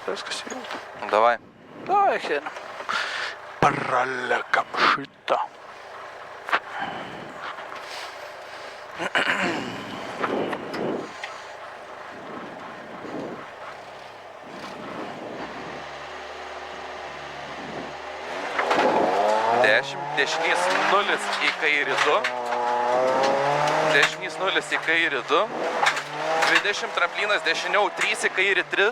viskas jau. Давай. Давай, хер. Пролekam šitą. Dešinys 0 į kairį 2. Dešinys 0 į kairį 2. 20 tramplinas dešiniau 3 į kairį 3.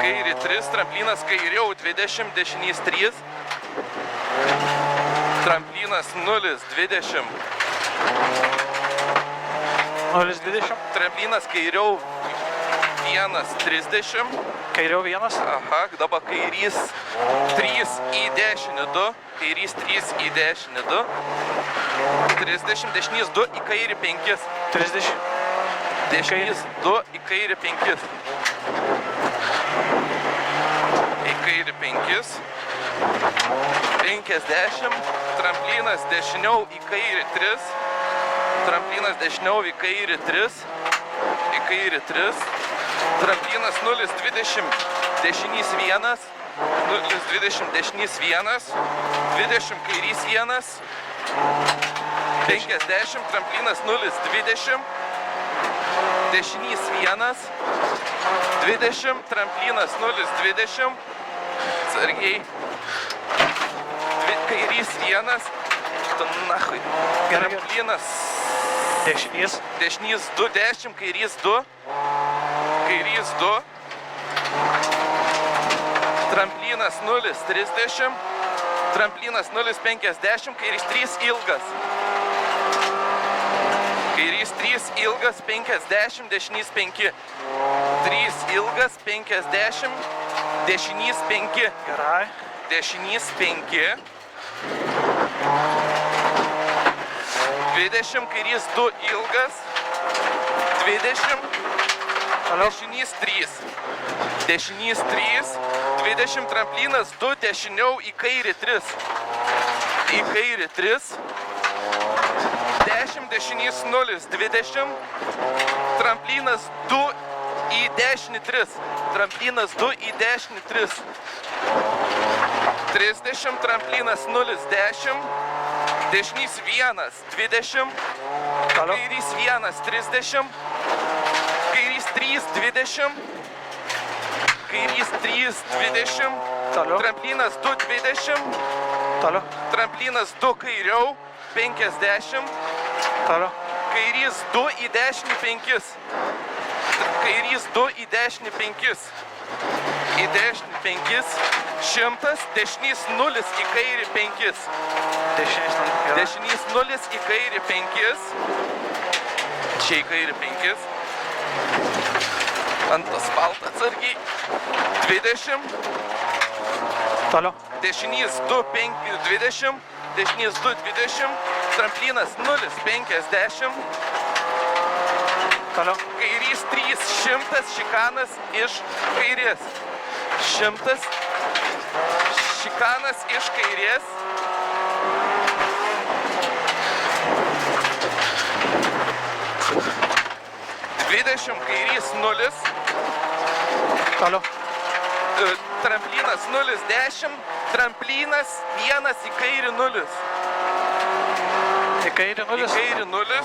Kairį 3, tramplinas kairiau 20, dešinys 3. Tramplinas 0, 20. 0,20. Tramplinas kairiau 1, 30. Kairiau 1. Aha, dabar kairys 3 į dešinį 2. Kairys 3 į dešinį 2. 30, dešinys 2 į kairį 5. 30. Dešinys 2 į kairį 5. Į kairį 5. 50. Tramplinas dešiniau į kairį 3. Tramplinas dešiniau į kairį 3. Į kairį 3. Tramplinas 0,20. Dešinys 1. 0,20. Dešinys 1. 20. Kairys 1. 50. Tramplinas 0,20. Dešinys 1. 20. Tramplinas 0,20. Sargiai. Kairys 1. Tu nahui. Tramplinas. Dešinys. Dešinys 2, 10. Kairys 2. Kairys 2. Tramplinas 0,30. Tramplinas 0,50. Kairys 3 ilgas. Kairys 3 ilgas 50. Dešinys 5. 3 ilgas 50. Dešinys 5. Gerai. Dešinys 5. 20. Kairys 2 ilgas. 20. Dešinys 3. Dešinys 3. 20. Tramplinas 2 dešiniau į kairį 3. Į kairį 3. 10. Dešinys 0. 20. Tramplinas 2 į dešinį 3. Tramplinas 2 į dešinį 3. 30. Tramplinas 0. 10. Dešinys 1. 20. Kairys 1. 30. Kairys 3. 20. Kairys 3. 20. Toliau. Tramplinas 2. 20. Toliau. Tramplinas 2 kairiau 50. Toliau. Kairys 2 į dešinį 5. Kairys 2 į dešinį 5. Į dešinį 5. 100. Dešinys 0 į kairį 5. Dešinys 0. Gerai. Dešinys 0 į kairį 5. Čia į kairį 5. Ant asfaltą atsargiai. 20. Toliau. Dešinys 2, 5, 20. Dešinys 2, 20. Tramplinas 0, 50. Toliau. Kairys 3, 100. Šikanas iš kairės. 100. Šikanas iš kairės. 20. Kairys 0. Toliau. Tramplinas 0, 10. Tramplinas 1 į kairį 0. Į kairį 0. Į kairį 0.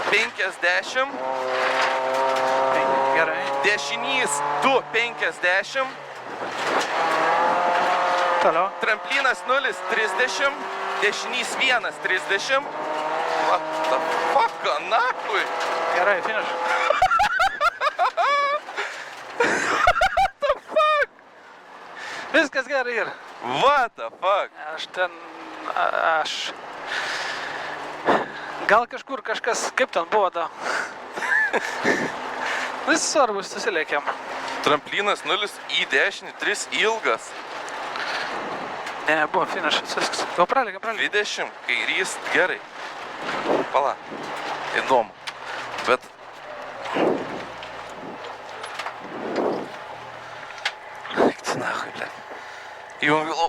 50. Gerai. Dešinys 2, 50. Toliau. Tramplinas 0, 30. Dešinys 1, 30. What the fuck, nakui? Gerai, finish. What the fuck? Viskas gerai ir. What the fuck? Aš gal kažkur kažkas, kaip ten buvo da. Visi svarbus, susilėkėm. Tramplinas 0 į dešinį 3 ilgas. Ne, buvo finišas, viskas. Jau pralėkėm. 20, kairys, gerai. Pala, įdomu. Bet... Eik tu nahui, ble. Įjungiu,